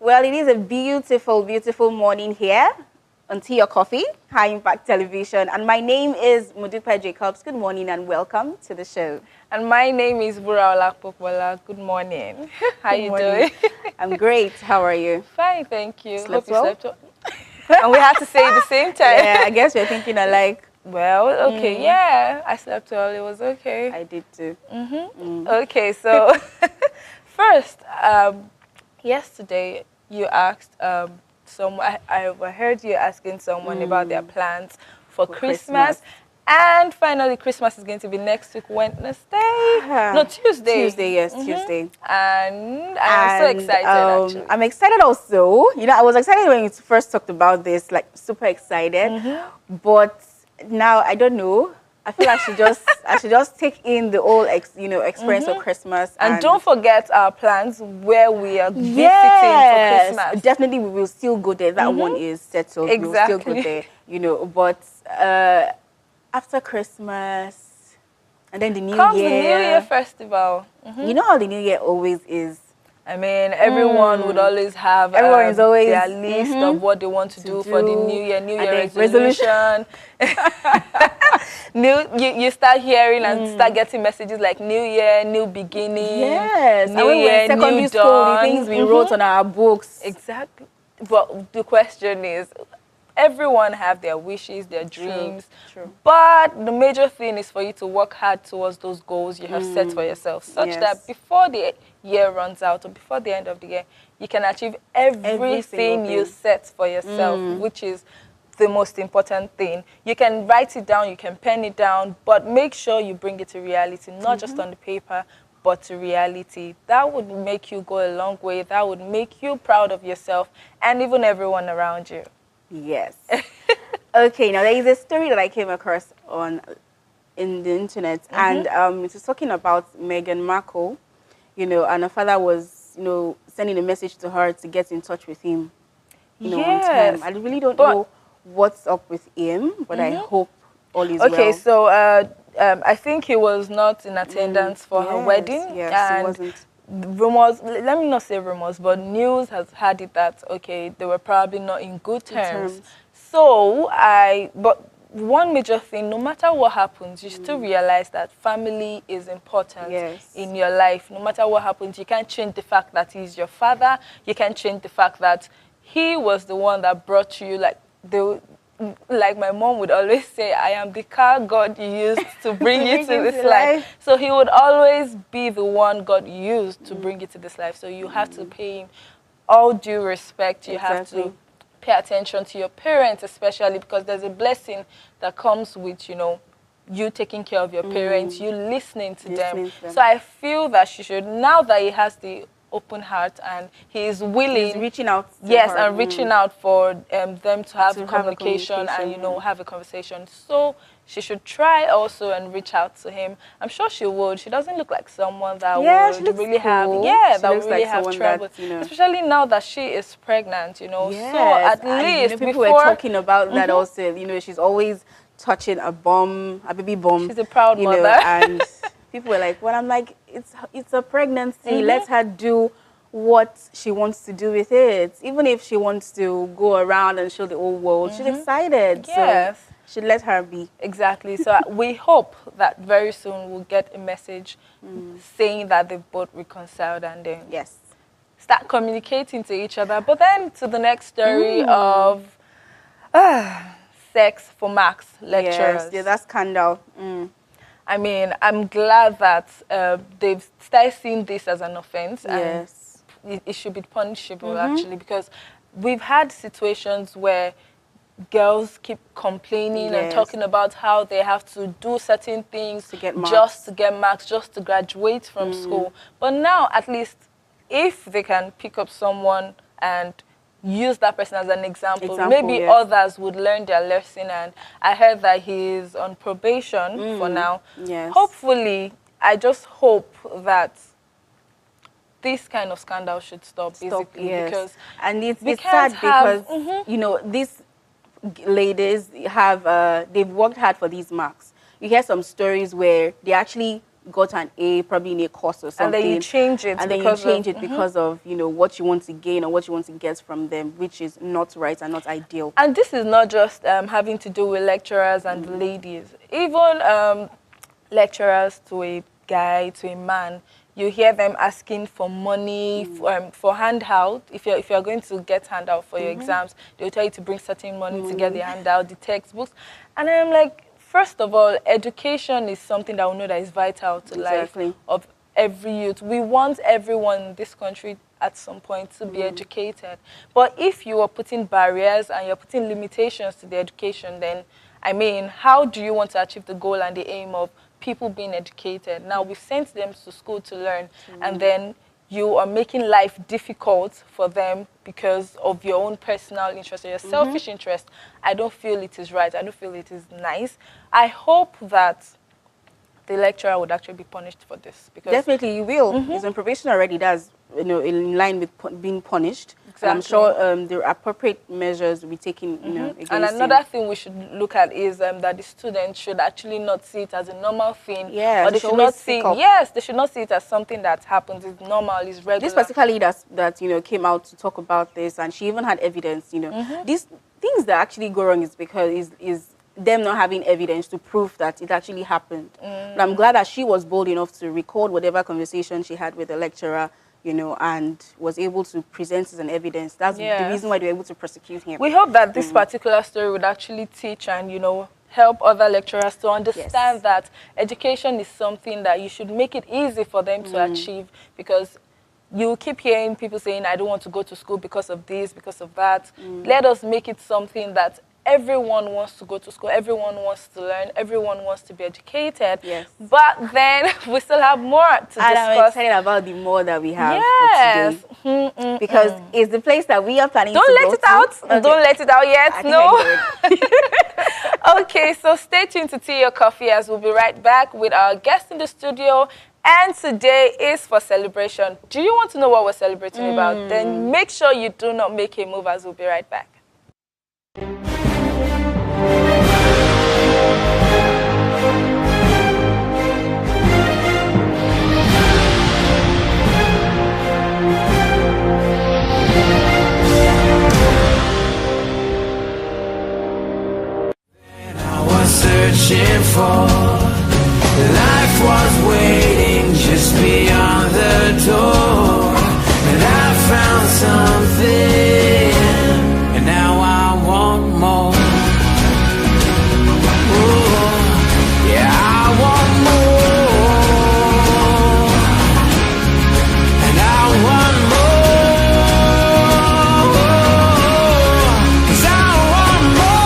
Well, it is a beautiful, beautiful morning here on Tea or Coffee, High Impact Television. And my name is Modupe Jacobs. Good morning and welcome to the show. And my name is Buraola Popola. Good morning. How Good you morning. doing? I'm great. How are you? Fine, thank you. Slept Hope you well? slept well. And we have to say it at the same time. Yeah, I guess we're thinking alike. Well, okay, yeah. I slept well. It was okay. I did too. Okay, so first, yesterday you asked someone. I heard you asking someone about their plans for Christmas. And finally, Christmas is going to be next week, Wednesday. No, Tuesday. Tuesday, yes, Tuesday. And I'm so excited, actually. I'm excited also. You know, I was excited when you first talked about this, like super excited. But now, I don't know. I feel I should just take in the whole, experience of Christmas. And don't forget our plans where we are visiting for Christmas. Definitely, we will still go there. That one is settled. Exactly. We will still go there, you know. But after Christmas, and then the New Comes Year. the New Year festival. You know how the New Year always is. I mean, everyone would always have Everyone is always their list of what they want to do for the New Year resolution. You start hearing and start getting messages like New Year, new beginning. Yes, New Year, secondary new school, dawn. the things we wrote on our books. Exactly. But the question is, everyone have their wishes, their dreams. True. But the major thing is for you to work hard towards those goals you have set for yourself, such that before the year runs out or before the end of the year, you can achieve everything you set for yourself, which is the most important thing. You can write it down, you can pen it down, but make sure you bring it to reality, not just on the paper, but to reality. That would make you go a long way. That would make you proud of yourself and even everyone around you. Yes. Okay, now there is a story that I came across in the internet, and it was talking about Meghan Markle, you know, and her father was, sending a message to her to get in touch with him, on time. I really don't know what's up with him, but I hope all is well. Okay, so I think he was not in attendance for her wedding. Yes, and he wasn't. Rumors, let me not say rumors, but news has had it that, okay, they were probably not in good terms. So, but one major thing, no matter what happens, you still realize that family is important in your life. No matter what happens, you can't change the fact that he's your father. You can't change the fact that he was the one that brought you, like my mom would always say, I am the car God used to bring you to this life. So he would always be the one God used to bring you to this life. So you have to pay him all due respect. You have to pay attention to your parents, especially because there's a blessing that comes with, you taking care of your parents, you listening to them. So I feel that she should, now that he has the open heart and he is willing, he's reaching out and reaching out for them to have communication and have a conversation. So she should try also and reach out to him. I'm sure she would. She doesn't look like someone that would really have that would really have trouble, especially now that she is pregnant. So at least people were talking about that also. She's always touching a baby bump. She's a proud mother, and people were like, well, I'm like, it's a pregnancy. Let her do what she wants to do with it. Even if she wants to go around and show the whole world, she's excited. Yes. So she let her be. Exactly. So we hope that very soon we'll get a message saying that they both reconciled and then start communicating to each other. But then to the next story of sex for Max lecturers. Yes, that's scandal. I mean, I'm glad that they've started seeing this as an offense. And it should be punishable, actually, because we've had situations where girls keep complaining and talking about how they have to do certain things to get marks. Just to get marks, just to graduate from school. But now, at least, if they can pick up someone and use that person as an example maybe others would learn their lesson. And I heard that he's on probation for now. Hopefully, I just hope that this kind of scandal should stop basically. Because and it's sad because these ladies have they've worked hard for these marks. You hear some stories where they actually got an A, probably in a course or something. And then you change it. And then you change it because of, you know, what you want to gain or what you want to get from them, which is not right and not ideal. And this is not just having to do with lecturers and the ladies. Even lecturers to a guy, to a man, you hear them asking for money, for handout. If you're going to get handout for your exams, they'll tell you to bring certain money to get the handout, the textbooks. And I'm like, first of all, education is something that we know that is vital to life of every youth. We want everyone in this country at some point to be educated. But if you are putting barriers and you're putting limitations to the education, then, I mean, how do you want to achieve the goal and the aim of people being educated? Now, we've sent them to school to learn, and then you are making life difficult for them because of your own personal interest or your selfish interest. I don't feel it is right. I don't feel it is nice. I hope that the lecturer would actually be punished for this. Because definitely he will. He's on probation already. That's, you know, in line with being punished. Exactly. I'm sure the appropriate measures will be taken, you know, against And another thing we should look at is that the students should actually not see it as a normal thing. Yeah, or they should not see. Yes, they should not see it as something that happens. It's normal. It's regular. This particularly that you know came out to talk about this, and she even had evidence. You know, these things that actually go wrong is because is them not having evidence to prove that it actually happened. But I'm glad that she was bold enough to record whatever conversation she had with the lecturer, you know, and was able to present as an evidence. That's the reason why they were able to prosecute him. We hope that this particular story would actually teach and, you know, help other lecturers to understand that education is something that you should make it easy for them to achieve, because you keep hearing people saying, I don't want to go to school because of this, because of that. Let us make it something that everyone wants to go to school, everyone wants to learn, everyone wants to be educated. Yes. But then we still have more to discuss. And I'm excited about the more that we have for today. Because it's the place that we are planning to go to. Don't let it out. Okay. Don't let it out yet. No. Okay, so stay tuned to Tea or Coffee as we'll be right back with our guest in the studio. And today is for celebration. Do you want to know what we're celebrating about? Then make sure you do not make a move as we'll be right back. Searching for life was waiting just beyond the door, and I found something, and now I want more. Ooh, yeah, I want more, and I want more, 'cause I want more.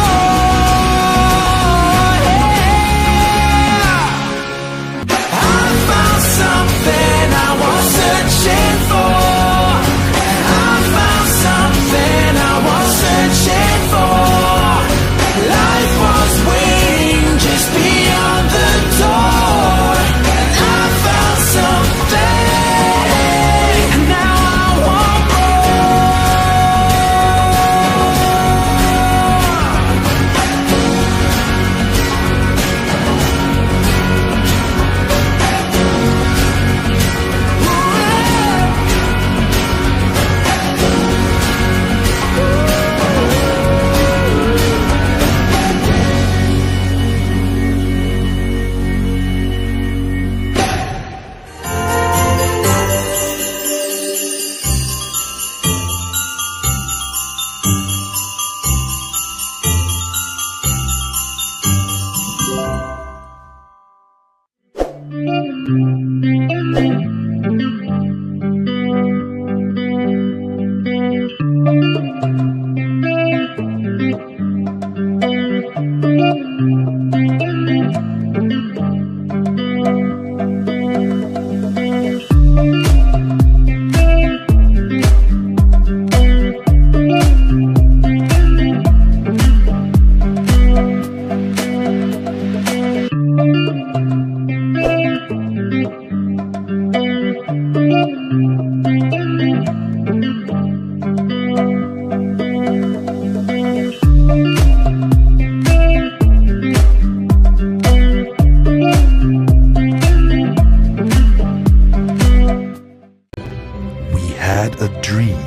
dream.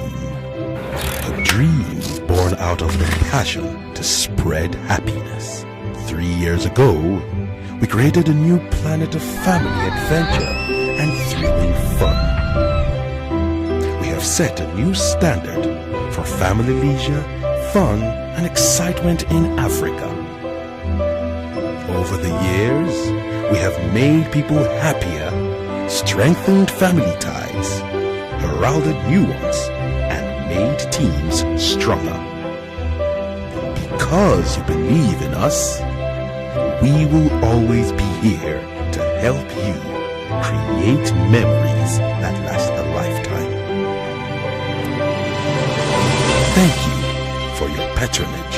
A dream born out of the passion to spread happiness. 3 years ago, we created a new planet of family adventure and thrilling fun. We have set a new standard for family leisure, fun, and excitement in Africa. Over the years, we have made people happier, strengthened family ties, heralded new ones, and made teams stronger. Because you believe in us, we will always be here to help you create memories that last a lifetime. Thank you for your patronage.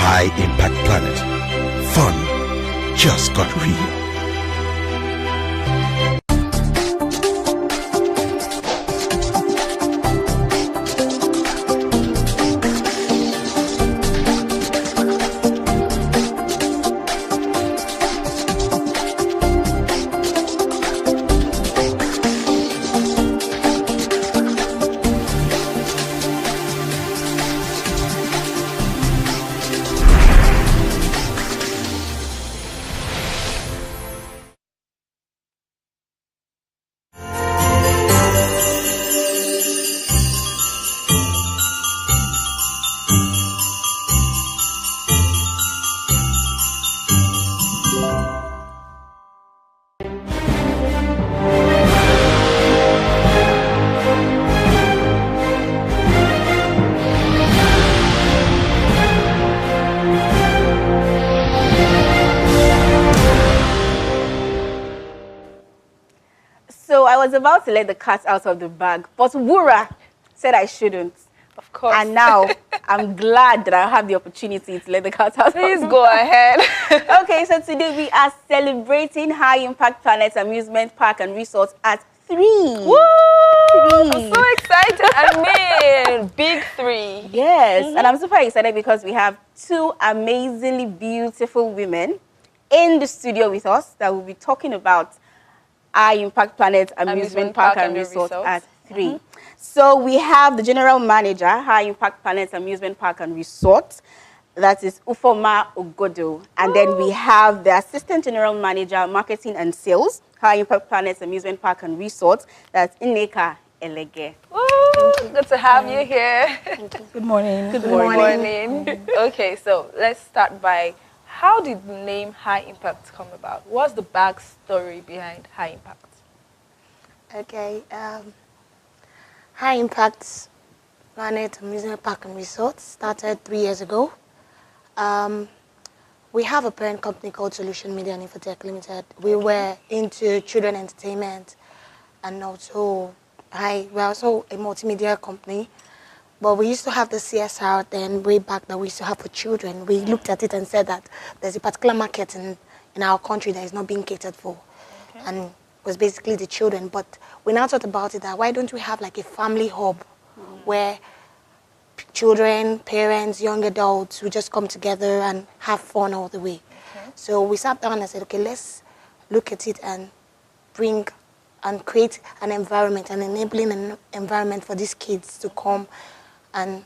High Impact Planet. Fun just got real. So I was about to let the cat out of the bag, but Wura said I shouldn't. Of course. And now I'm glad that I have the opportunity to let the cat out. Please go ahead. Okay, so today we are celebrating High Impact Planet Amusement Park and Resort at 3. Woo! 3. I'm so excited. I mean, big 3. Yes, and I'm super excited because we have 2 amazingly beautiful women in the studio with us that will be talking about High Impact Planet Amusement Park and Resort at 3. So we have the General Manager, High Impact Planet Amusement Park and Resort, that is Ufoma Ogodo. And then we have the Assistant General Manager, Marketing and Sales, High Impact Planet Amusement Park and Resort, that's Ineka Elege. Woo! Good to have you here. Good morning. Good Good morning. morning. Okay, so let's start by, how did the name High Impact come about? What's the backstory behind High Impact? Okay. High Impact Planet Amusement Park and Resort started 3 years ago. We have a parent company called Solution Media and Infotech Limited. We were into children entertainment, and also we're also a multimedia company. But we used to have the CSR then way back that we used to have for children. We looked at it and said that there's a particular market in our country that is not being catered for. Okay. And it was basically the children. But we now thought about it that why don't we have like a family hub where children, parents, young adults will just come together and have fun all the way. Okay. So we sat down and said, okay, let's look at it and bring and create an environment, an enabling environment for these kids to come and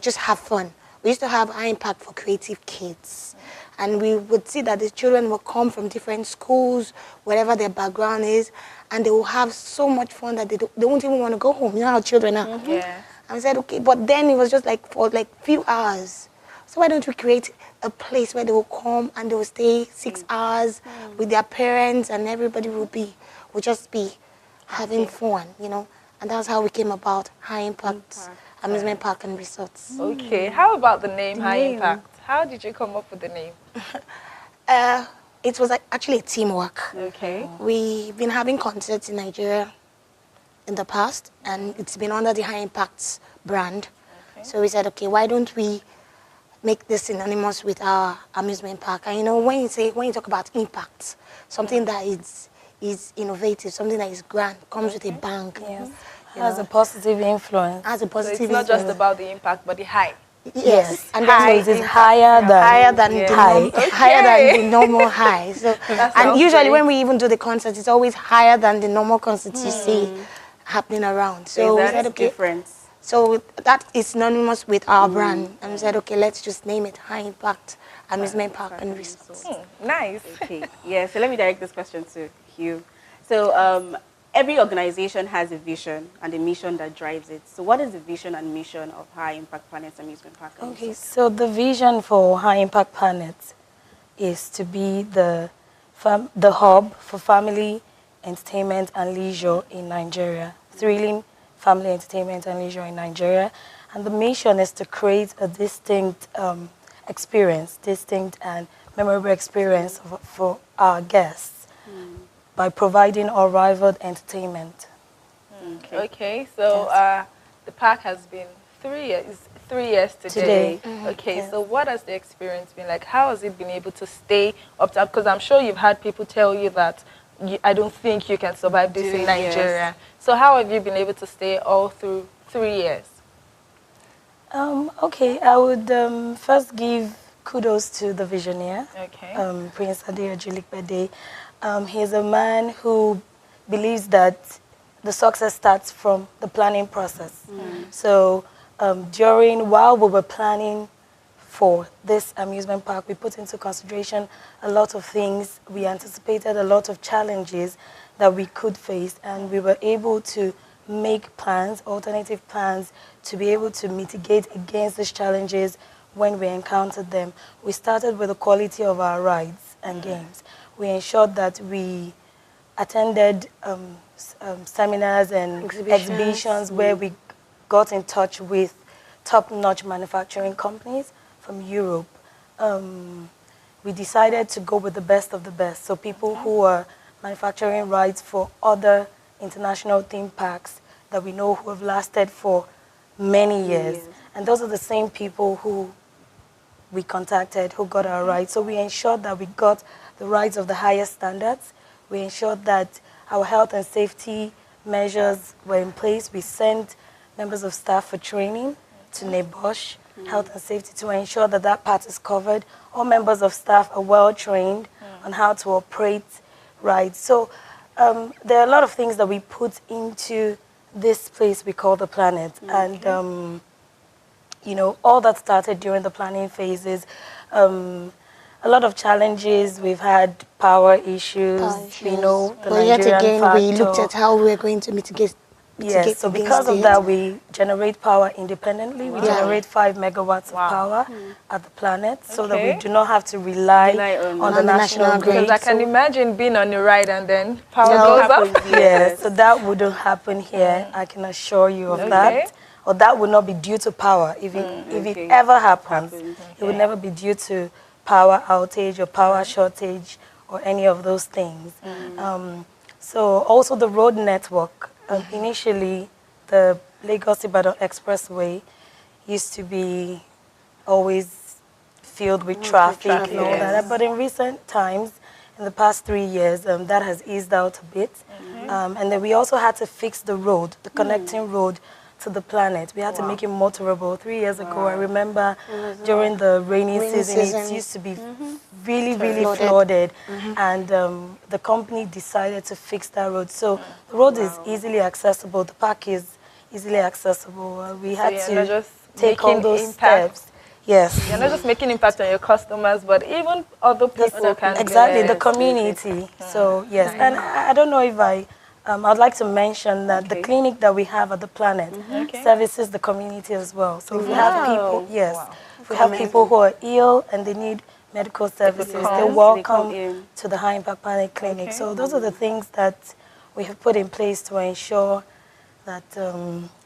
just have fun. We used to have High Impact for creative kids. And we would see that the children will come from different schools, whatever their background is, and they will have so much fun that they won't even want to go home. You know how children are. Yeah. And we said, okay, but then it was just like for like few hours. So why don't we create a place where they will come and they will stay 6 hours with their parents, and everybody will just be having fun, And that's how we came about High Impact Amusement Park and Resorts. Okay, how about the name High Impact? How did you come up with the name? It was actually a teamwork. Okay. We've been having concerts in Nigeria in the past, and it's been under the High Impact brand. Okay. So we said, okay, why don't we make this synonymous with our amusement park? And when you talk about impact, something that is innovative, something that is grand, comes with a bang. Yes. Has a positive influence. Has a positive So it's not influence. just about the impact, but the high. Yes, and High then so it is higher than higher than the normal high. So and usually great. when we even do the concert, it's always higher than the normal concerts you see happening around. So we said okay. Difference. So that is synonymous with our brand, and we said okay, let's just name it High Impact Amusement Park and Resort. Nice. Okay. Yeah. So let me direct this question to Hugh. So every organization has a vision and a mission that drives it. So what is the vision and mission of High Impact Planets Amusement Park? Okay, so the vision for High Impact Planets is to be the hub for family entertainment and leisure in Nigeria, thrilling family entertainment and leisure in Nigeria. And the mission is to create a distinct distinct and memorable experience for our guests by providing unrivaled entertainment. Okay, so the park has been 3 years. 3 years today. Okay, yes. so what has the experience been like? How has it been able to stay up to? Because I'm sure you've had people tell you that I don't think you can survive this in Nigeria. So how have you been able to stay all through 3 years? Okay, I would first give kudos to the visionary, Okay. Prince Adeojulikpede. He's a man who believes that the success starts from the planning process. So while we were planning for this amusement park, we put into consideration a lot of things. We anticipated a lot of challenges that we could face, and we were able to make plans, alternative plans, to be able to mitigate against these challenges when we encountered them. We started with the quality of our rides and games. We ensured that we attended seminars and exhibitions where we got in touch with top-notch manufacturing companies from Europe. We decided to go with the best of the best. So people who are manufacturing rides for other international theme parks that we know who have lasted for many years. And those are the same people who we contacted, who got our rides. So we ensured that we got the rides of the highest standards. We ensured that our health and safety measures were in place. We sent members of staff for training to NEBOSH, health and safety, to ensure that that part is covered. All members of staff are well trained on how to operate rides. So there are a lot of things that we put into this place we call the planet. And, you know, all that started during the planning phases. A lot of challenges. We've had power issues. You know, the but yet Nigerian again, factor. we looked at how we were going to mitigate. Yes, so because of that, we generate power independently. We generate 5 megawatts of power at the planet, so that we do not have to rely on the national grid. Because I can imagine being on a ride and then power goes up. Yes, so that wouldn't happen here. I can assure you of that. Or that would not be due to power. If it ever happens, it would never be due to power outage or power shortage or any of those things. So also the road network. Initially, the Lagos-Ibadan Expressway used to be always filled with traffic and all that. But in recent times, in the past 3 years, that has eased out a bit. And then we also had to fix the road, the connecting road to the planet. We had to make it motorable. 3 years ago, I remember during the rainy season, it used to be really flooded. And the company decided to fix that road. So the road is easily accessible. The park is easily accessible. We had to take all those steps. Yes. You're not just making impact on your customers, but even other people can exactly, the community. So, yes. And I don't know if I'd like to mention that the clinic that we have at the planet services the community as well. So if we have people, if we have people who are ill and they need medical services, they're welcome to the High Impact Planet Clinic. So those are the things that we have put in place to ensure that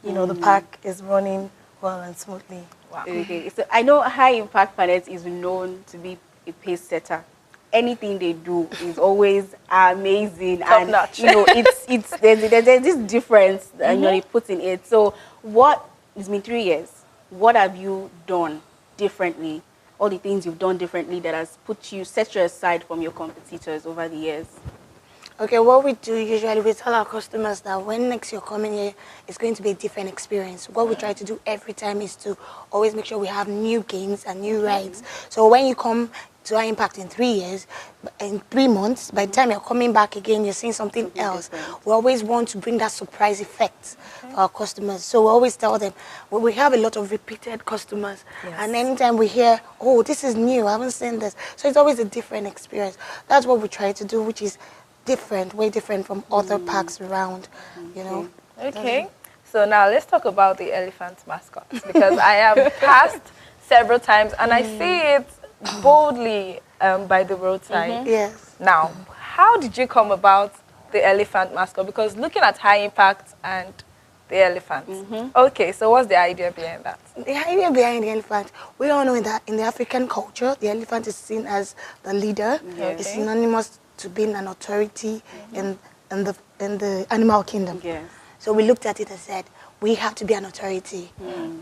you know, the park is running well and smoothly. Okay, so I know High Impact Planet is known to be a pace setter. Anything they do is always amazing, top notch. You know, there's this difference you know, they put in it. So it's been 3 years. What have you done differently? All the things you've done differently that has set you aside from your competitors over the years? Okay, what we do usually, we tell our customers that when next you're coming here, it's going to be a different experience. What we try to do every time is to always make sure we have new games and new rides. So when you come to our Impact in 3 years, in 3 months, by the time you're coming back again, you're seeing something else. different. We always want to bring that surprise effect for our customers. So we always tell them, well, we have a lot of repeated customers. And anytime we hear, oh, this is new, I haven't seen this. So it's always a different experience. That's what we try to do, which is different, way different from other parks around, you know. Okay. So now let's talk about the elephant mascot, because I have passed several times and I see it boldly by the roadside. Yes. Now, how did you come about the elephant mascot? Because looking at High Impact and the elephant. Okay, so what's the idea behind that? The idea behind the elephant, we all know that in the African culture, the elephant is seen as the leader. It's synonymous to being an authority in the animal kingdom. Yes. So we looked at it and said, we have to be an authority.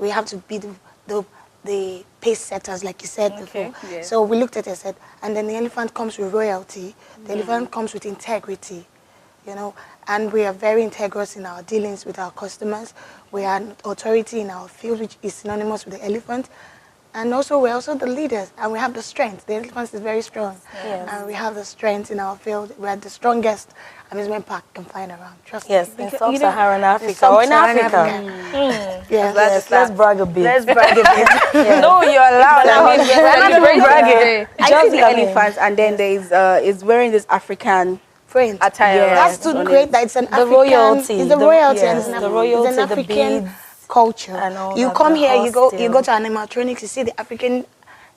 We have to be the pace setters, like you said before. Yes. So we looked at it and said, and then the elephant comes with royalty. The elephant comes with integrity, you know, and we are very integrous in our dealings with our customers. We are an authority in our field, which is synonymous with the elephant. And also, we're also the leaders, and we have the strength. The elephant is very strong. And we have the strength in our field. We are the strongest amusement park you can find around. Trust me. Yes, in sub-Saharan Africa, in or in Sub-Saharan Africa. Yes. Let's brag a bit. Let's brag a bit. No, you're allowed. I mean, we're not Celebrating bragging. today. I Just see the coming. elephant, and then there's is wearing this African Friends. Attire. Yes. That's to on create it. that it's an The African. royalty. It's the royalty, and yes, it's the an, royalty, it's an the African beads culture. and all You that, come the here, you go costume. to animatronics, you see the African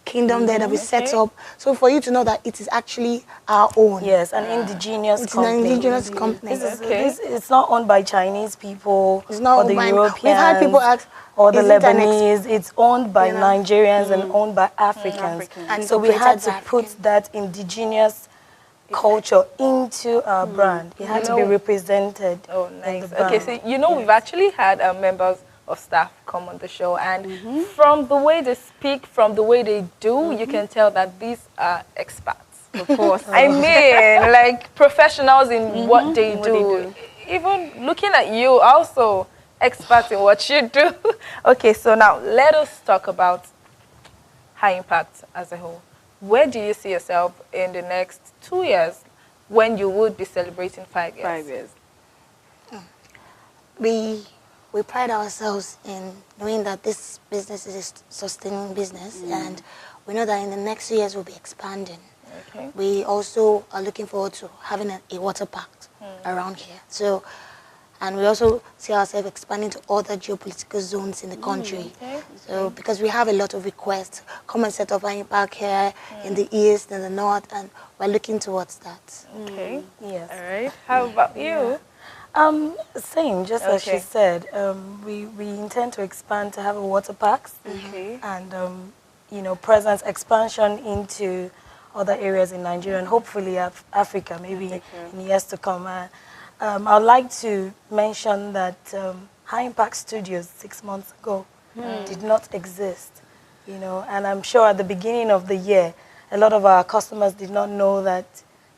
kingdom there that we set up. So for you to know that it is actually our own. Yes, an indigenous It's an company. indigenous company. It's not owned by Chinese people It's not or the owned by- Europeans. We've had people ask, or the is it an Lebanese. It's owned by You know? Nigerians and owned by Africans. Africans. And So we had operated to by put Africans. that indigenous culture into our brand. It had to be represented. Oh, in nice. the Okay, brand. so you know we've actually had members of staff come on the show, and from the way they speak, from the way they do, you can tell that these are experts. Of course. I mean, like professionals in what they do. Even looking at you, also experts in what you do. Okay, so now let us talk about High Impact as a whole. Where do you see yourself in the next 2 years when you would be celebrating 5 years? 5 years. We pride ourselves in knowing that this business is a sustaining business, and we know that in the next 2 years we'll be expanding. Okay. We also are looking forward to having a water park around here. So, and we also see ourselves expanding to other geopolitical zones in the country. So, because we have a lot of requests, come and set up an park here in the east and the north, and we're looking towards that. Okay. Yes. All right. How about you? Same, just as she Okay. said. We intend to expand to have a water parks Okay. and you know, presence expansion into other areas in Nigeria and hopefully Africa, maybe in years to come. I'd like to mention that High Impact Studios 6 months ago did not exist, you know, and I'm sure at the beginning of the year, a lot of our customers did not know that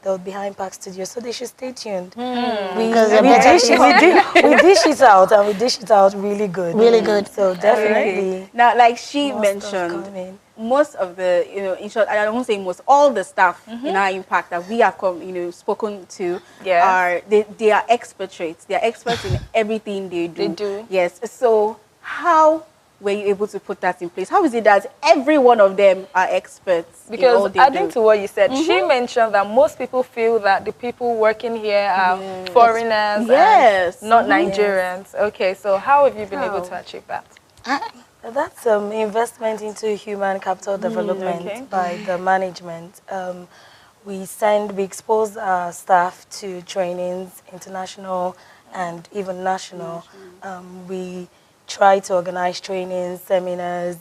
there would be High Impact Studios, so they should stay tuned. Because We dish it out, and we dish it out really good. Really good. So definitely, Now, like she more stuff mentioned, coming. most of the, you know, in short, I won't say most, all the staff in our Impact that we have spoken to Yes. are, they are expatriates. They are experts in everything they do. They do. Yes. So how were you able to put that in place? How is it that every one of them are experts in all Because they adding do? to what you said, she mentioned that most people feel that the people working here are foreigners Yes. and not Nigerians. Okay, so how have you been able How? to achieve that? That's investment into human capital development okay. by the management. We expose our staff to trainings, international and even national. We try to organize trainings, seminars,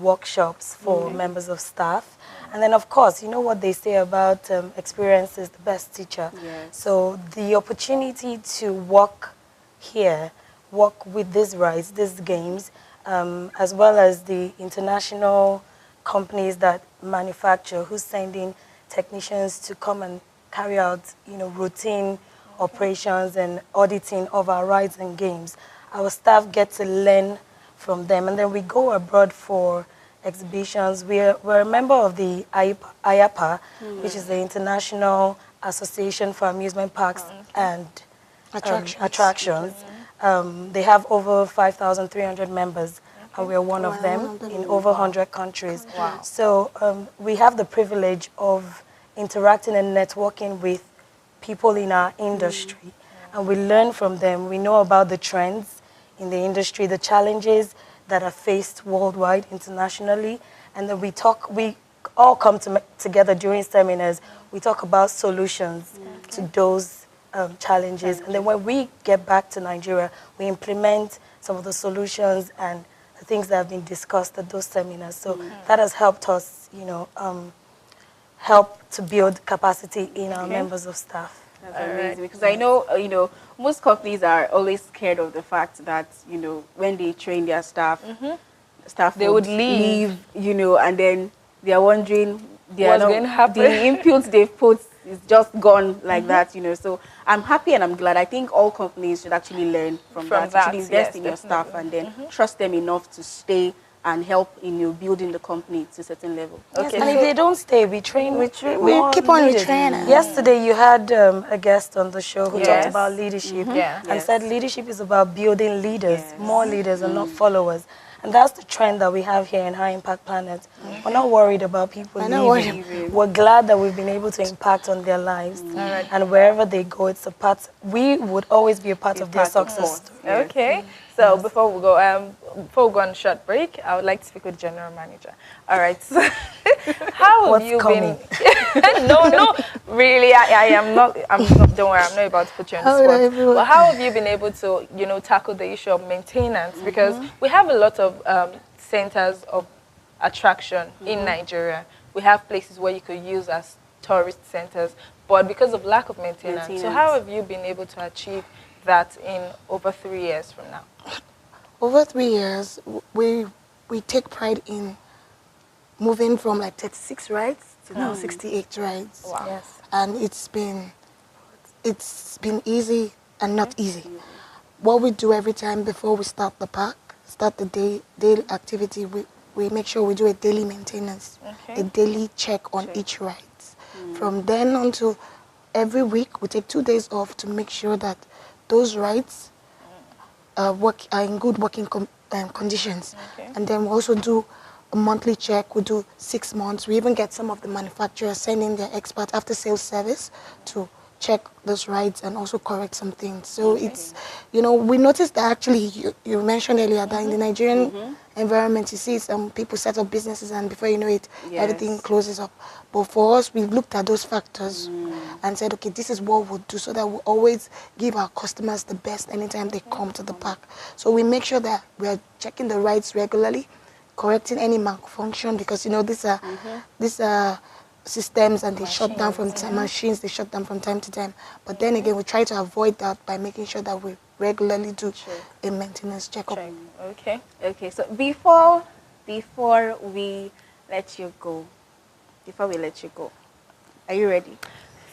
workshops for members of staff. And then, of course, you know what they say about experience is the best teacher. Yes. So the opportunity to work here, work with these rides, these games, as well as the international companies that manufacture, who's sending technicians to come and carry out, routine operations and auditing of our rides and games. Our staff get to learn from them, and then we go abroad for exhibitions. We're a member of the IAPA, which is the International Association for Amusement Parks and Attractions. They have over 5,300 members, and we're one of them in over 100 countries. Wow. So we have the privilege of interacting and networking with people in our industry, and we learn from them. We know about the trends in the industry, the challenges that are faced worldwide, internationally, and then we all come together during seminars. We talk about solutions to those challenges, and then when we get back to Nigeria, we implement some of the solutions and the things that have been discussed at those seminars. So that has helped us, help to build capacity in our members of staff. That's amazing, because I know, most companies are always scared of the fact that, when they train their staff, They would leave. And then they are wondering, What's going to happen? The input they've put is just gone like that, So I'm happy and I'm glad. I think all companies should actually learn from that. You should invest in your staff and then trust them enough to stay and help in building the company to a certain level. Yes, and if they don't stay, we train. We keep on retraining. Yesterday, you had a guest on the show who talked about leadership and said leadership is about building leaders, more leaders, and not followers. And that's the trend that we have here in High Impact Planet. We're not worried about people leaving. We're glad that we've been able to impact on their lives. And wherever they go, it's a part. We would always be a part of their success story. Okay. So before we go on a short break, I would like to speak with General Manager. All right. So how have you been? No, really, I am not. Don't worry, I'm not about to put you on the spot. But how have you been able to, tackle the issue of maintenance? Because we have a lot of centers of attraction in Nigeria. We have places where you could use as tourist centers, but because of lack of maintenance. So how have you been able to achieve that in over 3 years from now? Over 3 years, we take pride in moving from like 36 rides to now 68 rides. Wow. Yes. And it's been easy and not easy. What we do every time before we start the park, start the daily activity, we make sure we do a daily maintenance, a daily check on each ride. From then on to every week, we take 2 days off to make sure that those rides are in good working conditions. And then we also do a monthly check. We do 6 months. We even get some of the manufacturers sending their expert after sales service to check those rides and also correct some things. So it's, we noticed that actually, you mentioned earlier that in the Nigerian environment, you see some people set up businesses and before you know it, everything closes up. But for us, we looked at those factors and said, okay, this is what we'll do so that we'll always give our customers the best anytime they come to the park. So we make sure that we're checking the rides regularly, correcting any malfunction because, these are systems and they shut down from machines, they shut down from time to time. But then again, we try to avoid that by making sure that we regularly do a maintenance checkup. Okay. So before we let you go, are you ready?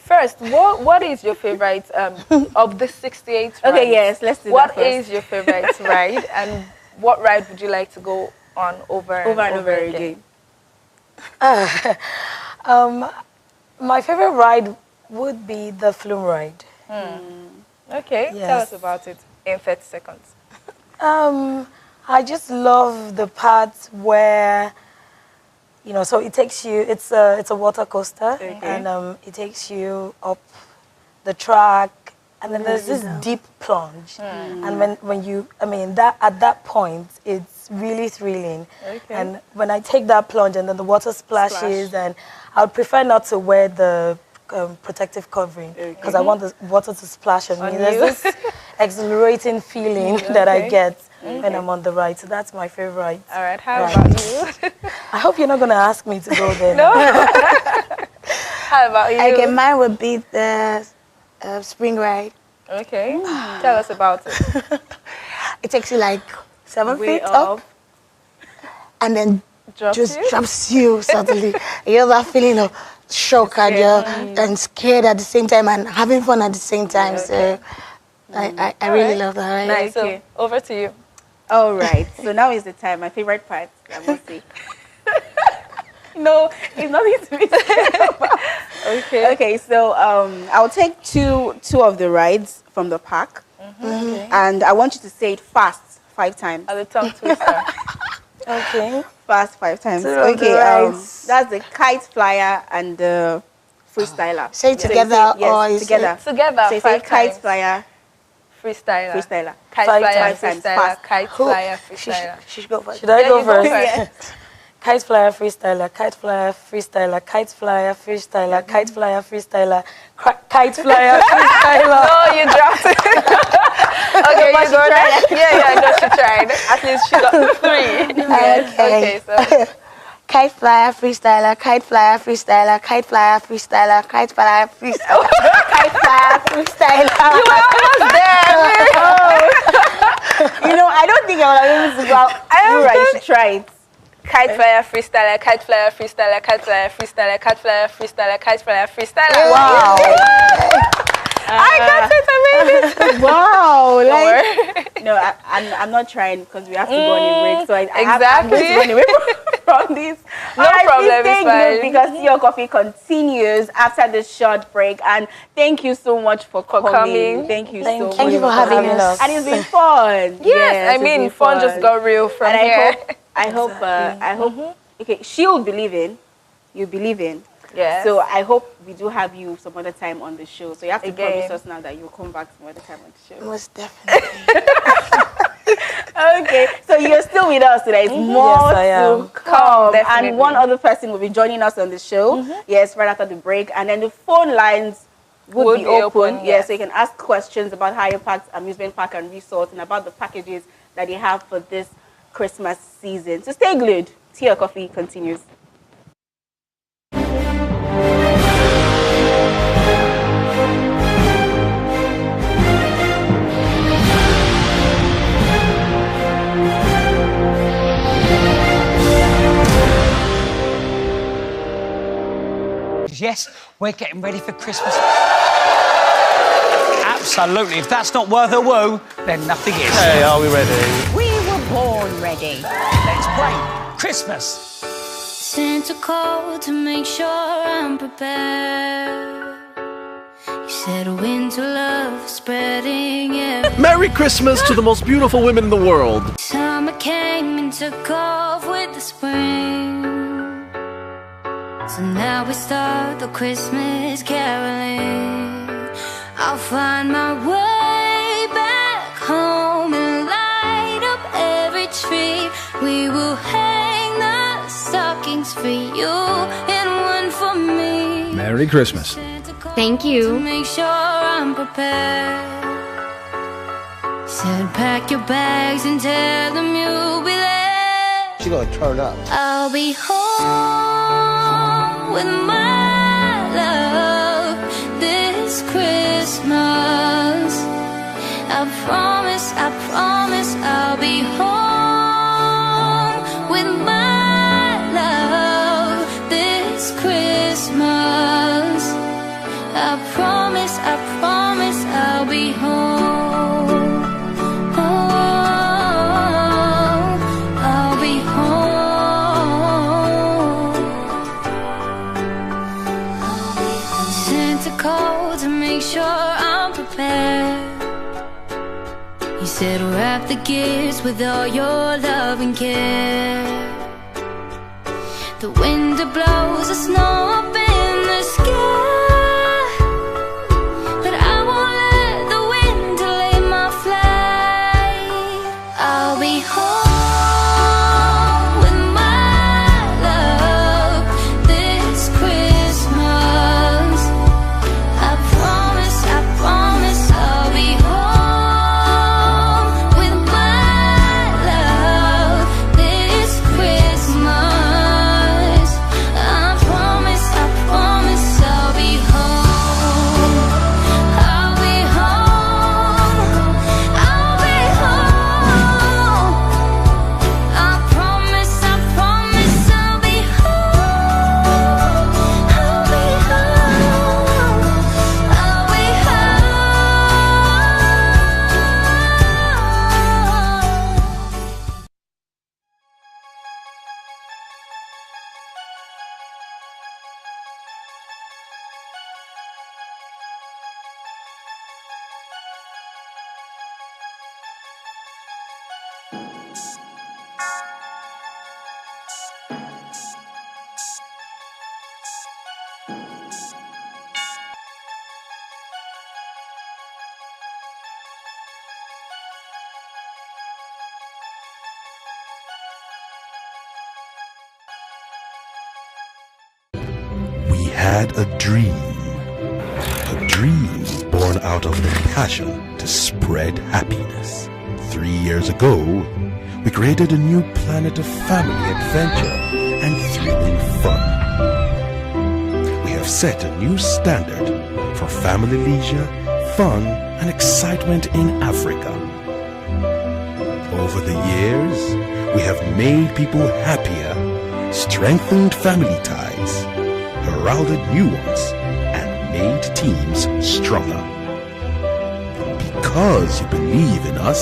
First, what is your favorite of the 68 rides? Okay, yes, let's do that first. What is your favorite ride, and what ride would you like to go on over and over again? My favorite ride would be the flume ride. Okay, tell us about it in 30 seconds. I just love the part where, so it takes you, it's a water coaster, and it takes you up the track, and then there's this deep plunge. And when you, at that point, it's really thrilling. And when I take that plunge and then the water splashes, and I would prefer not to wear the protective covering because I want the water to splash on me. There's this exhilarating feeling that I get when I'm on the ride. So that's my favorite ride. All right, how about you? I hope you're not going to ask me to go there. No. How about you? Okay, mine would be the spring ride. Okay, tell us about it. It takes you like 7 feet up and then drops you suddenly. You have that feeling of shocked at you and scared at the same time and having fun at the same time. So I really love that. Right? Nice. So over to you. All right. So now is the time. My favorite part, I must say. No, It's nothing to be scared about. okay. Okay, so I'll take two of the rides from the park, and I want you to say it fast 5 times. At the tongue twister. Okay. Fast 5 times. Two of the Okay, rides. that's the kite flyer and the freestyler. Say it So you together say- yes, or you say- together. Together, So you say 5 kite times. flyer, Freestyler. freestyler. Kite Five flyer, times, freestyler. fast. Kite Who- flyer, She freestyler. should go first. Should I Yeah, go you go first? first. Kite flyer freestyler, kite flyer freestyler, kite flyer freestyler, kite flyer freestyler, kite flyer freestyler. No, you dropped it. Okay, you go next. Yeah, no, she tried. At least she got 3. Yes. Okay, so Kite flyer freestyler, kite flyer freestyler, kite flyer freestyler, kite flyer freestyler, kite flyer freestyler. you were almost there. You know, I don't think I will be able to go out. You're right, you should try it. Kite flyer freestyler, kite flyer freestyler, kite flyer freestyler, kite flyer freestyler, kite flyer freestyler. Wow. I got it. I made it. Wow. Don't Like, worry. no, I'm not trying because we have to go on a break. So I'm going to Exactly. run away from this. No All right, problem, please it's take fine. note because Your Coffee continues after this short break. And thank you so much for coming. coming. Thank you Thank so you. much. Thank you for having us. And it's been fun. Yes, I it's mean, been fun just got real from And here. I hope, okay, she'll believe in, you believe in. Yes. So I hope we do have you some other time on the show. So you have to Again. promise us now that you'll come back some other time on the show. Most definitely. Okay, so you're still with us today. It's more Yes, I am. to come. Definitely. And one other person will be joining us on the show. Yes, right after the break. And then the phone lines would be open. Yes, so you can ask questions about Higher Parks, Amusement Park and Resort, and about the packages that they have for this Christmas season. So stay glued. Tea or Coffee continues. Yes, we're getting ready for Christmas. Absolutely. If that's not worth a woo, then nothing is. Hey, are we ready? We were born ready. Let's play Christmas. Santa called to make sure I'm prepared. You said winter love is spreading everywhere. Merry Christmas to the most beautiful women in the world. Summer came and took off with the spring. So now we start the Christmas caroling. I'll find my way back home and light up every tree. We will hang the stockings for you and one for me. Merry Christmas. Thank you. To make sure I'm prepared. Said pack your bags and tell them you'll be there. She's gonna turn up. I'll be home with my love this Christmas. I promise I'll be home with my love this Christmas. I promise I'll be home. Oh, I'll be home. Santa called to make sure I'm prepared. He said wrap the gifts with all your love and care. The wind blows the snow up in the sky, but I won't let the wind delay my flight. I'll be home with my love this Christmas. I promise I'll be home with my love this Christmas. I promise had a dream born out of the passion to spread happiness. 3 years ago, we created a new planet of family adventure and thrilling fun. We have set a new standard for family leisure, fun, and excitement in Africa. Over the years, we have made people happier, strengthened family ties, heralded new ones, and made teams stronger. Because you believe in us,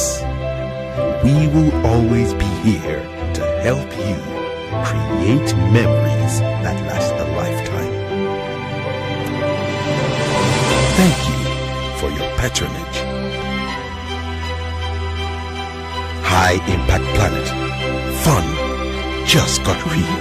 we will always be here to help you create memories that last a lifetime. Thank you for your patronage. High Impact Planet. Fun just got real.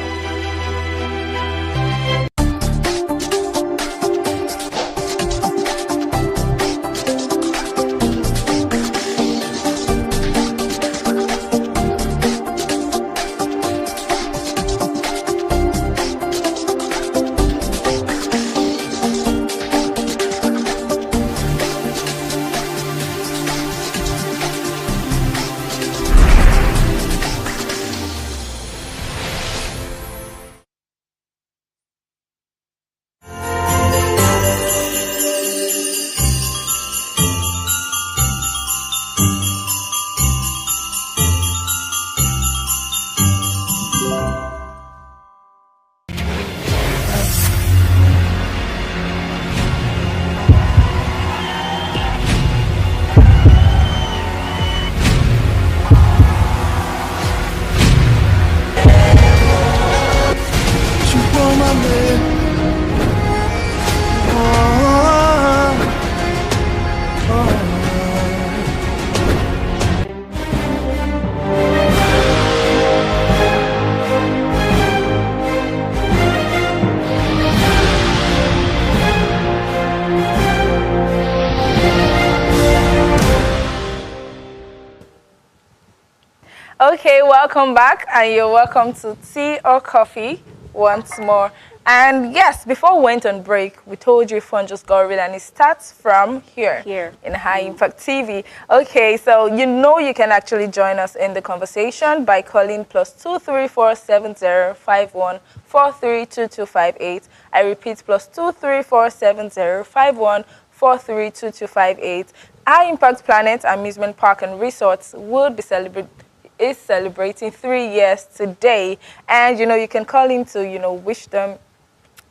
Okay, welcome back, and you're welcome to Tea or Coffee once more. And yes, before we went on break, we told you fun just got real, and it starts from here in High Impact TV. Okay, so you know you can actually join us in the conversation by calling +2347051432258. I repeat, +2347051432258. High Impact Planet Amusement Park and Resorts would be celebrating 3 years today, and you know you can call in to wish them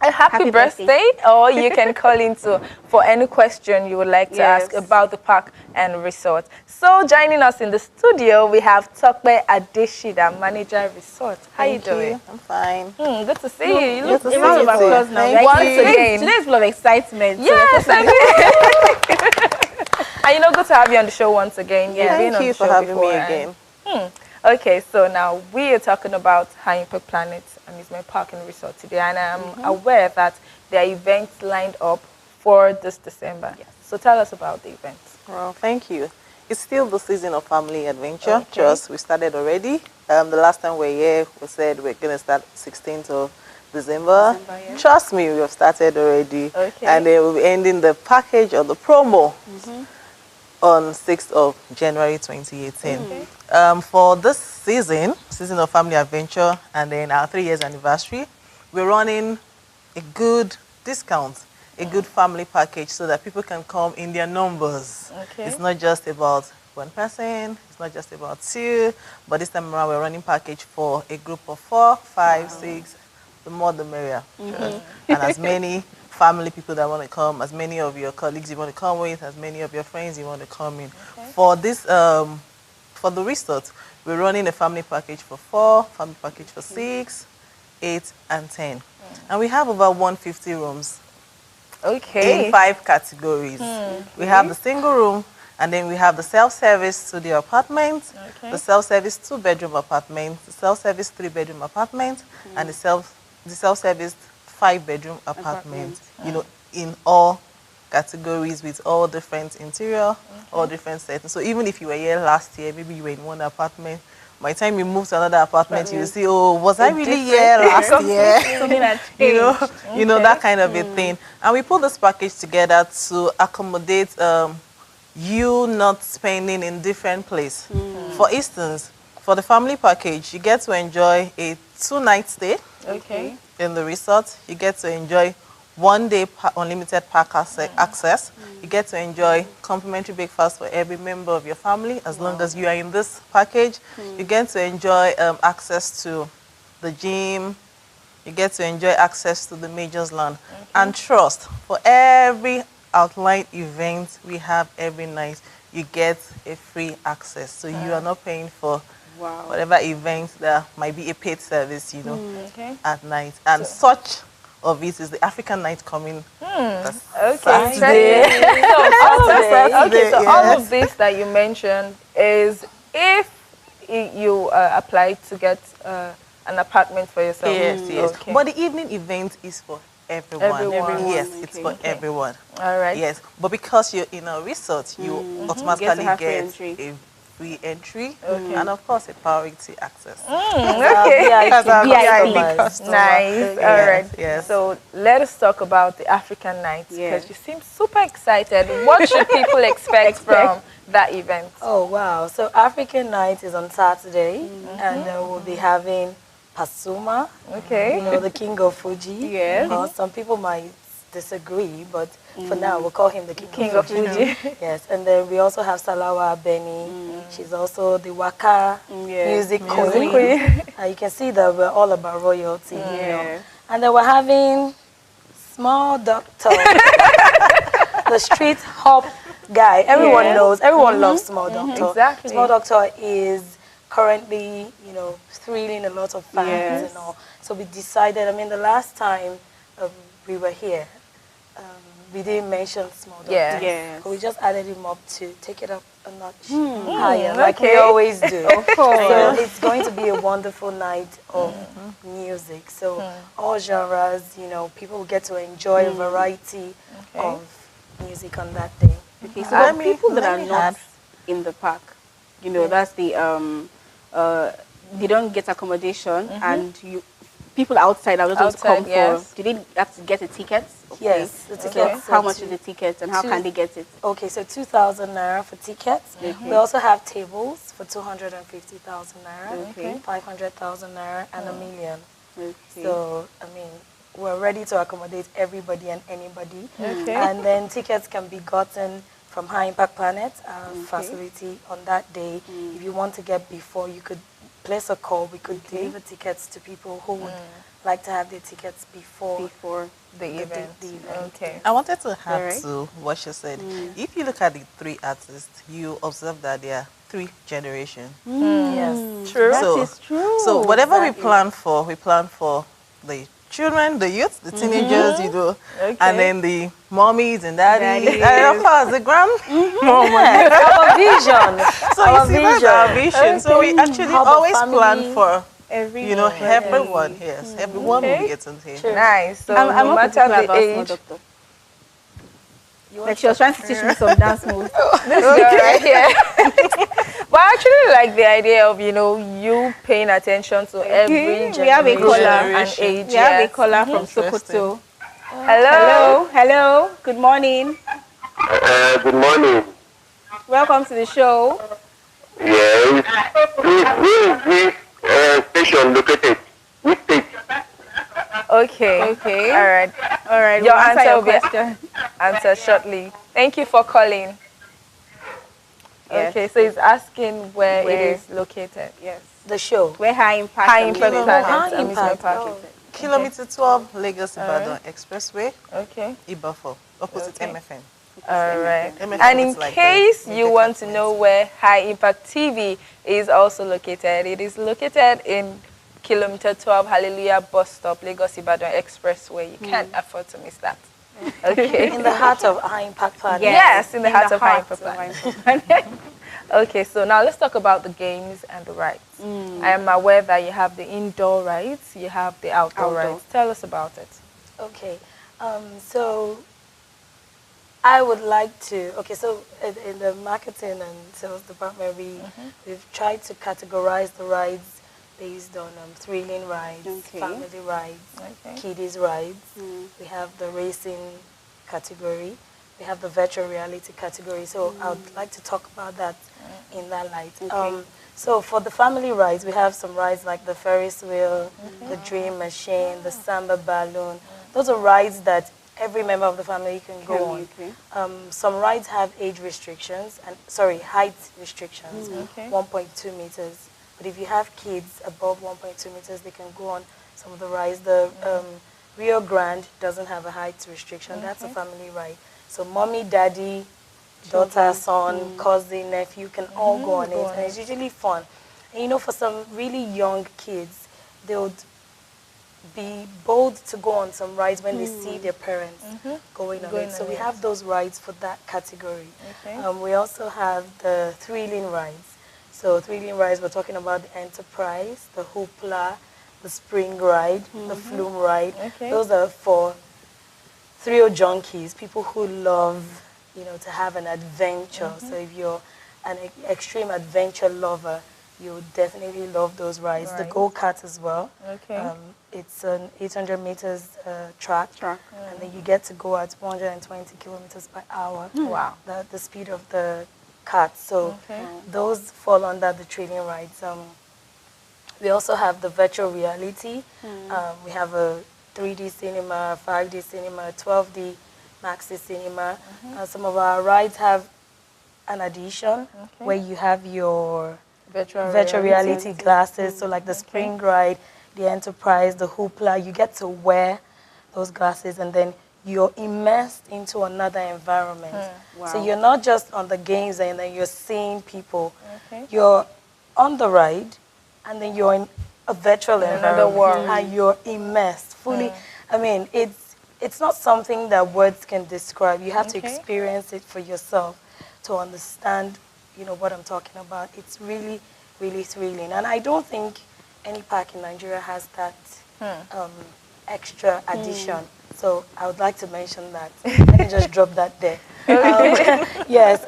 a happy birthday, or you can call in for any question you would like to ask about the park and resort. So joining us in the studio we have Tokbe Adeshida, manager resort. How you doing? I'm fine. Good to see you. You look a round of applause now. Once again. Today's full of excitement. Yes, and good to have you on the show once again. Yeah, thank you for having me again. Okay, so now we are talking about High Impact Planet Amusement Park and Resort today, and I'm aware that there are events lined up for this December. Yes. So tell us about the events. Well, thank you. It's still the season of family adventure. Just we started already. The last time we were here, we said we're going to start 16th of December. Trust me, we have started already. Okay. And then we'll be ending the package or the promo on 6th of January 2018. Okay. For this season of family adventure, and then our 3 years anniversary, we're running a good discount, a good family package so that people can come in their numbers. Okay. It's not just about one person, it's not just about two, but this time around we're running package for a group of 4, 5, 6, the more the merrier. And as many family people that want to come, as many of your colleagues you want to come with, as many of your friends you want to come in. Okay. For this, for the resort, we're running a family package for 4, family package for 6, 8, and 10. And we have about 150 rooms. Okay. In 5 categories. We have the single room, and then we have the self-service studio apartment, the self-service 2-bedroom apartment, the self-service 3-bedroom apartment, and the self-service 5-bedroom apartment, in all categories with all different interior, all different settings. So even if you were here last year, maybe you were in one apartment, By the time you move to another apartment, you will see, oh, was I really here last year? Something that You know, that kind of a thing. And we put this package together to accommodate you not spending in different places. For instance, for the family package, you get to enjoy a 2-night stay in the resort. You get to enjoy 1-day unlimited park access. You get to enjoy complimentary breakfast for every member of your family as long as you are in this package. You get to enjoy access to the gym. You get to enjoy access to the Majors Land. And trust, for every outline event we have every night, you get a free access. So you are not paying for whatever events that might be a paid service, you know, at night. And such of it is the African night coming. Saturday. So all of this that you mentioned is if you apply to get an apartment for yourself. Yes. But the evening event is for everyone. Yes, it's for everyone. All right. Yes, but because you're in a resort, you automatically get a free entry and of course a priority access. That's our VIP customer. Nice. All right. Yes. So let us talk about the African night because you seem super excited. What should people expect from that event? Oh wow! So African night is on Saturday, and we'll be having Pasuma. Okay. You know, the king of Fuji. Yes. Some people might disagree, but for now we'll call him the king of Fuji. Yes, and then we also have Salawa Beni. She's also the Waka music queen. You can see that we're all about royalty. You know. And then we're having Small Doctor, the street hop guy. Everyone knows. Everyone loves Small Doctor. Exactly. Small Doctor is currently, you know, thrilling a lot of fans and all. So we decided. I mean, the last time we were here, we didn't mention Small Doctor. So we just added him up to take it up a notch higher, like we always do. Of course. So it's going to be a wonderful night of music. So all genres, you know, people will get to enjoy a variety of music on that day. Okay, so people that are not in the park, you know, that's the they don't get accommodation, and people outside are just come for. Do they have to get a ticket? Yes, the tickets. How much is the ticket, and how can they get it? Okay, so 2,000 naira for tickets. We also have tables for 250,000 naira, 500,000 naira, and $1 million. So I mean, we're ready to accommodate everybody and anybody. And then tickets can be gotten from High Impact Planet, facility on that day. If you want to get before, you could place a call. We could deliver tickets to people who would like to have their tickets before the event. I wanted to add to what she said. If you look at the 3 artists, you observe that there are 3 generations. Yes, true. That is true. So whatever we plan for the children, the youth, the teenagers, you know, and then the mommies and daddies, and of course the our vision. So you see, that's our vision. So we actually always plan for everyone. Yes, everyone will get in here. Nice. So I'm no matter the age. Like she was trying to teach me some dance moves. This girl right here. But I actually like the idea of, you know, you paying attention to every generation. We have a caller and age. We have a caller from Sokoto. Hello. Hello. Good morning. Good morning. Welcome to the show. Yes. Where is this station located? Which state? Okay. All right. Your answer will question. Answer shortly. Thank you for calling. Yes. Okay, so he's asking where it is located. Yes. The show. Where High Impact. Amusement Park. Kilometer 12, Lagos Ibadan Expressway. Okay. Ibafo, opposite MFN. All right. MFN And in like case you want to know where High Impact TV is also located, it is located in Kilometer 12 Hallelujah Bus Stop, Lagos Ibadan Expressway. You can't afford to miss that. Okay. In the heart of High Impact Planet. Yes, in the heart of High Impact Planet. Okay, so now let's talk about the games and the rides. I am aware that you have the indoor rides, you have the outdoor rides. Tell us about it. Okay, so I would like to, okay, so in the marketing and sales department, we've tried to categorize the rides based on thrilling rides, family rides, kiddies rides. We have the racing category. We have the virtual reality category. So I would like to talk about that in that light. So for the family rides, we have some rides like the Ferris wheel, the Dream Machine, the Samba Balloon. Those are rides that every member of the family can go on. Some rides have age restrictions, and height restrictions, 1.2 meters. But if you have kids above 1.2 meters, they can go on some of the rides. The Rio Grande doesn't have a height restriction. That's a family ride. So mommy, daddy, daughter, son, cousin, nephew can all go on it. And it's usually fun. And you know, for some really young kids, they would be bold to go on some rides when they see their parents going on it. So we have those rides for that category. We also have the thrilling rides. So thrilling rides, we're talking about the Enterprise, the Hoopla, the Spring Ride, the Flume Ride. Those are for thrill junkies, people who love, you know, to have an adventure. So if you're an extreme adventure lover, you would definitely love those rides. The go-kart as well. It's an 800 meters track, and then you get to go at 120 kilometers per hour. Wow. The speed of the kart. So those fall under the thrilling rides. We also have the virtual reality. We have a 3D cinema, 5D cinema, 12D Maxi cinema. Some of our rides have an addition where you have your virtual reality glasses. So like the Spring Ride, the Enterprise, the Hoopla, you get to wear those glasses and then you're immersed into another environment. So you're not just on the games and then you're seeing people. You're on the ride and then you're in a virtual environment and you're immersed fully. I mean, it's not something that words can describe. You have to experience it for yourself to understand, you know, what I'm talking about. It's really, really thrilling. And I don't think any park in Nigeria has that extra addition. So I would like to mention that. Let me just drop that there. Yes.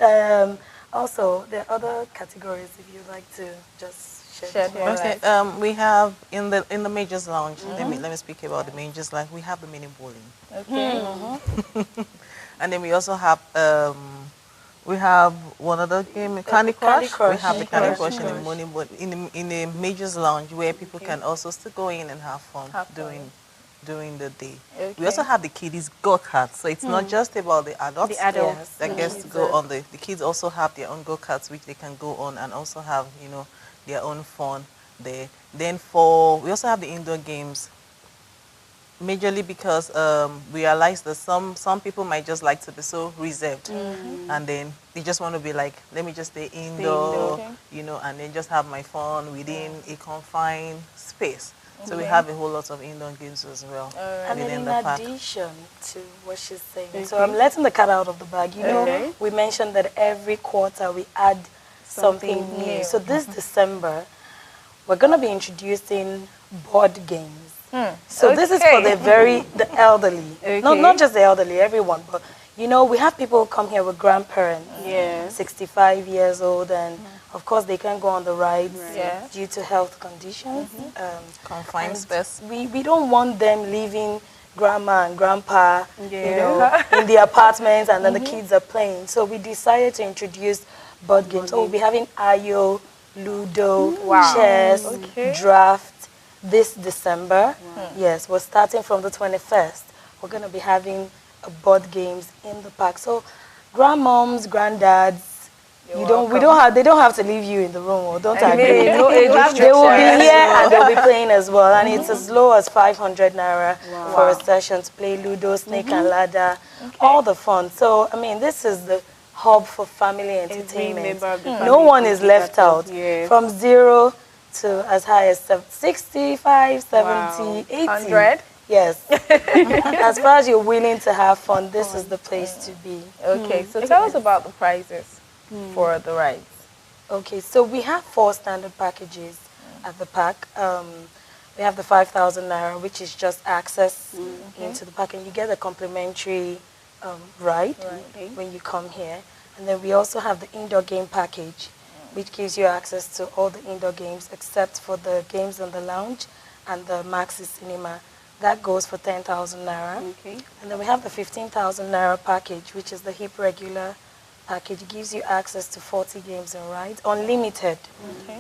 Also, there are other categories if you'd like to just share. We have in the Majors Lounge. Let me speak about the Majors Lounge. We have the mini bowling. And then we also have we have one other game, Candy Crush. We have the Candy Crush in the Majors Lounge where people can also still go in and have fun during the day. We also have the kiddies go-karts, so it's not just about the adults. That gets to go on the kids also have their own go-karts which they can go on and also have, you know, their own fun there. Then we also have the indoor games. Majorly because we realize that some people might just like to be so reserved, and then they just want to be like, let me just stay indoor, you know, and then just have my fun within a confined space. So we have a whole lot of indoor games as well. And then in addition to what she's saying, so I'm letting the cat out of the bag. You know, we mentioned that every quarter we add something new. So this December, we're going to be introducing board games. So this is for the elderly, not just the elderly, everyone. But you know, we have people come here with grandparents, 65 years old, and of course they can't go on the rides due to health conditions, confined space. We don't want them leaving grandma and grandpa, you know, in the apartments, and then the kids are playing. So we decided to introduce board games. So we'll be having Ayo, Ludo, chess, draft. This December, yes, we're starting from the 21st. We're going to be having board games in the park. So, grandmoms, granddads, they don't have to leave you in the room. Or don't agree. They will be here and they'll be playing as well. And it's as low as 500 naira for a session to play Ludo, Snake and Ladder, all the fun. So, I mean, this is the hub for family entertainment. No one is left out. From 0 to as high as 65, 70, 80. 100? Yes. As far as you're willing to have fun, this is the place to be. Okay, so tell us about the prices for the rides. Okay, so we have 4 standard packages at the park. We have the 5,000 naira, which is just access into the park, and you get a complimentary ride when you come here. And then we also have the indoor game package, which gives you access to all the indoor games except for the games in the lounge and the Maxi Cinema. That goes for 10,000 naira. Okay. And then we have the 15,000 naira package, which is the hip regular package. It gives you access to 40 games and rides, unlimited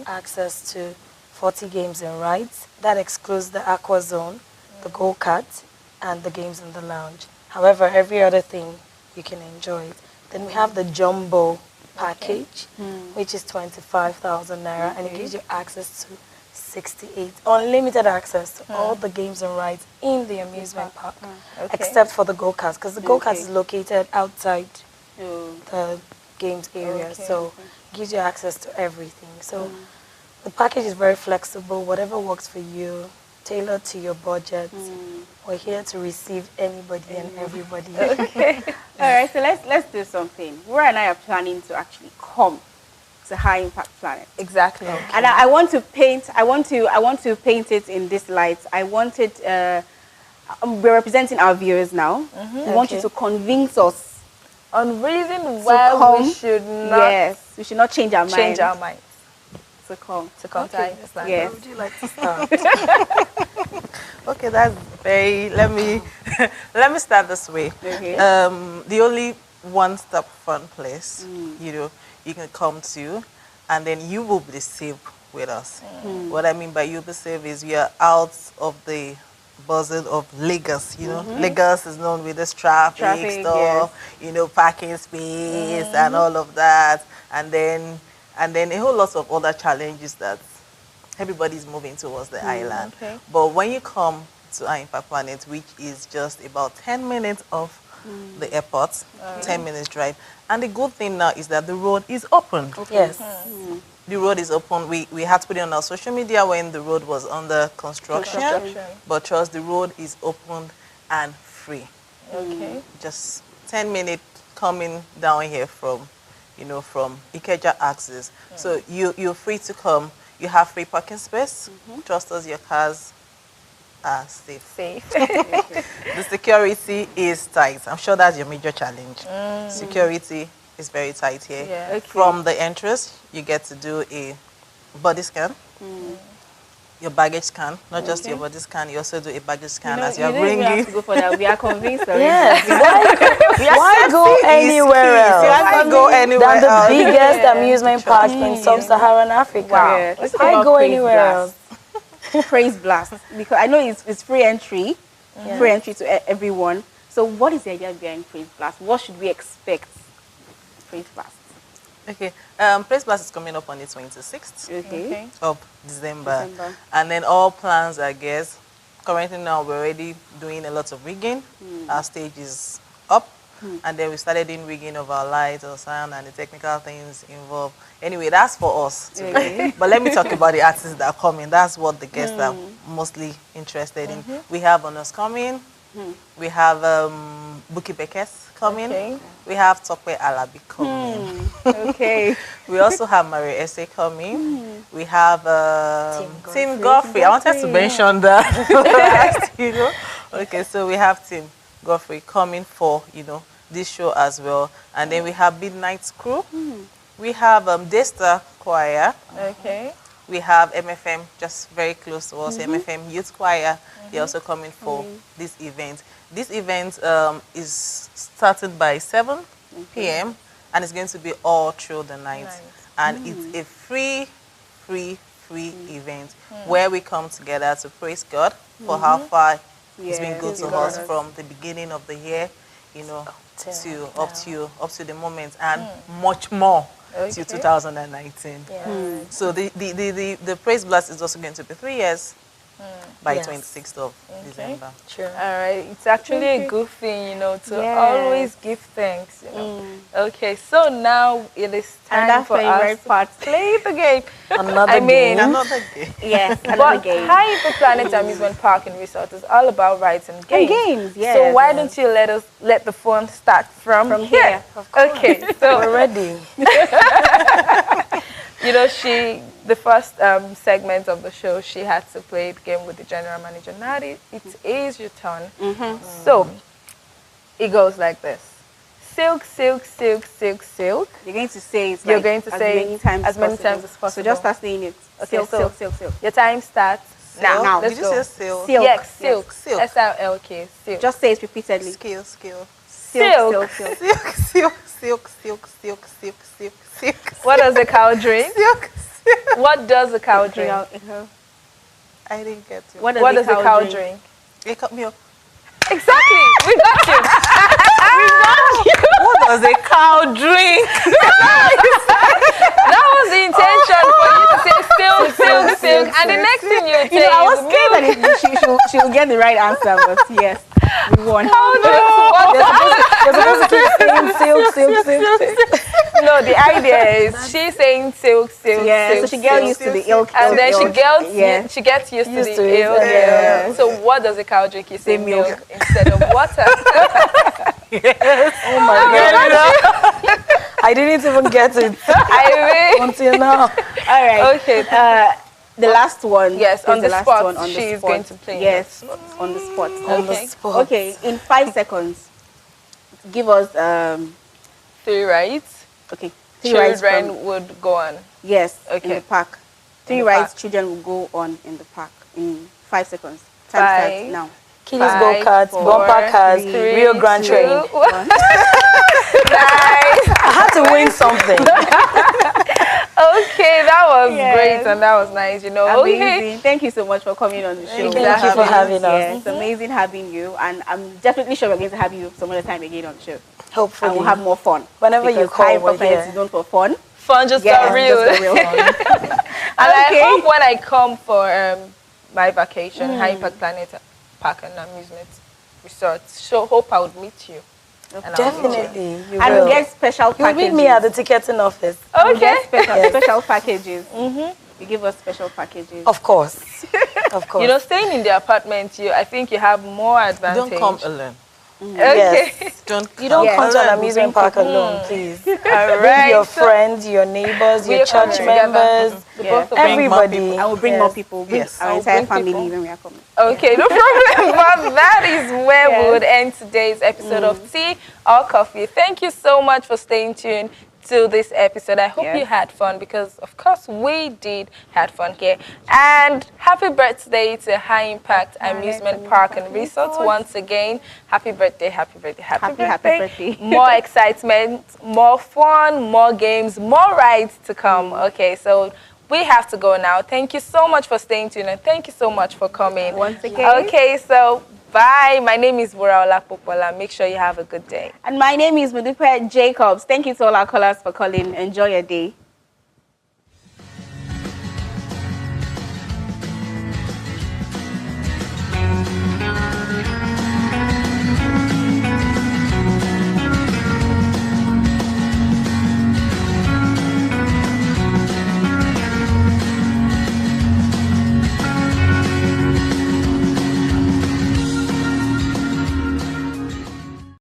access to 40 games and rides. That excludes the aqua zone, the go-kart, and the games in the lounge. However, every other thing you can enjoy it. Then we have the jumbo package, which is 25,000 naira, and it gives you access to 68, unlimited access to all the games and rides in the amusement park, except for the go-karts, because the go-kart is located outside the games area, so it gives you access to everything. So the package is very flexible, whatever works for you, tailored to your budget. We're here to receive anybody and everybody. Okay. All right, so let's do something. Roy and I are planning to actually come to High Impact Planet. Exactly. Okay. And I want to paint. I want to paint it in this light. I want it. We're representing our viewers now. We want you to convince us on reason why we should not. Yes, we should not change our minds. Change our minds. To come to High Impact Planet. Yes. Would you like to start? Okay, that's very. Let me start this way. Okay. The only one-stop fun place, you know, you can come to, and then you will be safe with us. What I mean by you'll be safe is we are out of the buzzing of Lagos. You know, Lagos is known with this traffic stuff, you know, parking space and all of that, and then a whole lot of other challenges that everybody's moving towards the island. Okay. But when you come to High Impact Planet, which is just about 10 minutes off the airport, 10 minutes drive, and the good thing now is that the road is open. Yes. The road is open. We had to put it on our social media when the road was under construction. But trust, the road is open and free. Okay. Just 10 minutes coming down here from, you know, from Ikeja axis. So you're free to come. You have free parking space. Trust us, your cars are safe. The security is tight. I'm sure that's your major challenge. Security is very tight here. Yeah. Okay. From the entrance, you get to do a body scan. Your baggage scan, not just your body scan, you also do a baggage scan as you're bringing. You have to go for that. We are convinced already. Yes. Why go anywhere else? Why go anywhere than else? the biggest amusement park in sub-Saharan Africa? Wow. Yeah. Why go anywhere else? Praise Blast, because I know it's free entry, free entry to everyone. So what is the idea behind Praise Blast? What should we expect? Praise Blast. Okay, Praise Blast is coming up on the 26th of December. And then all plans, I guess, currently now we're already doing a lot of rigging. Our stage is up. And then we started doing rigging of our lights, our sound, and the technical things involved. Anyway, that's for us today. But let me talk about the artists that are coming. That's what the guests are mostly interested in. We have Honors coming. We have Buki Bekes coming. We have Tokwe Alabi coming. We also have Marie Esse coming. We have Tim Godfrey. I wanted to mention that. You know? Okay, so we have Tim Godfrey coming for, you know, this show as well. And then we have Midnight Crew. We have Daystar Choir. We have MFM, just very close to us, MFM Youth Choir. They're also coming for this event. This event is started by 7 p.m. and it's going to be all through the night. And it's a free event where we come together to praise God for how far He's been good to us from the beginning of the year, you know, up to the moment, and much more till 2019. So the Praise Blast is also going to be 3 years by 26th of December. All right, it's actually a good thing, you know, to always give thanks, you know. Okay, so now it is time for us to play the game. Another game. Yes, another game. High Impact Planet Amusement Park and Resort is all about rides and games. So why don't you let the fun start from here? Okay, so we're ready. You know, the first segment of the show, she had to play the game with the general manager. Now it is your turn. So It goes like this. Silk, silk, silk, silk, silk. You're going to say it You're like going to as say many times as many times as possible. So just start saying it. Okay, Silk, so silk, silk, silk. your time starts now. Now. Let's Did you go. say silk? Silk. Yes, silk. Silk. S-I-L-K, silk. Just say it repeatedly. Skill. Silk, Silk. silk, silk. Silk. What does a cow drink? Silk. What does a cow drink? I didn't get you. What does a cow drink? It cut me off. Exactly. We got you. What does a cow drink? That was the intention for you to say silk, silk, silk. And the next thing you say I was is scared that she will get the right answer, but yes, we won. You're supposed to keep saying silk, silk, silk, silk. No, the idea is she's saying silk, silk, Yeah, silk, so she gets silk. used to the ilk. And then ilk. she gets used to Used the to it, ilk. yeah. So what does a cow drink? You say Say milk milk. instead of water. Oh my God. I didn't even get it I mean, until now. All right. okay. The last one. Yes, is on the last spot, one on the she's spot. going to play. Yes, on the spot. On the Okay. spot. Okay, in 5 seconds, give us 3 rights. okay, 3 rides Children from, would go on. yes, in Okay. the park. 3 the rides park. children will go on in the park in 5 seconds. Time 5, starts now. Kiddies Five, go-karts, 4, bumper cars, 3, Rio Grande 2, Train. 1. I had to win something. Okay, that was Yes. great and that was nice, you know. Amazing. Okay. Thank you so much for coming on the show. Thank you for having us. Yeah, it's amazing having you, and I'm definitely sure we're going to have you some other time again on the show. Hopefully. And we'll have more fun. Whenever you Because call, high we're performance here. is known for fun. Fun just Yeah, got real. just got real fun. And Okay. I hope when I come for my vacation, High Impact Planet Park and Amusement Resort, so hope I would meet you. And I'll meet you. Definitely. You And will. we get special You'll packages. meet me at the ticketing office. We Okay. get special packages. You give us special packages. Of course. Of course. You know, staying in the apartment, I think you have more advantage. Don't come alone. Okay. Yes. Don't You don't Yes. come to an alone. amusement park alone, please. All Bring right. your friends, your neighbors, We your are coming church together. members, The Yeah. both of Bring more everybody. I will bring Yes. more people. Bring Yes. our I'll entire bring family people. when we are coming. Okay, no problem. But that is where we Yes. would end today's episode of Tea or Coffee. Thank you so much for staying tuned to this episode. I hope Yes. you had fun because, of course, we did had fun here. And happy birthday to High Impact Amusement Park and Resort once again. Happy birthday, happy birthday, happy birthday. More excitement, more fun, more games, more rides to come. Okay, so we have to go now. Thank you so much for staying tuned and thank you so much for coming. Once again. Okay, so bye. My name is Wuraola Popola. Make sure you have a good day. And my name is Mudupe Jacobs. Thank you to all our callers for calling. Enjoy your day.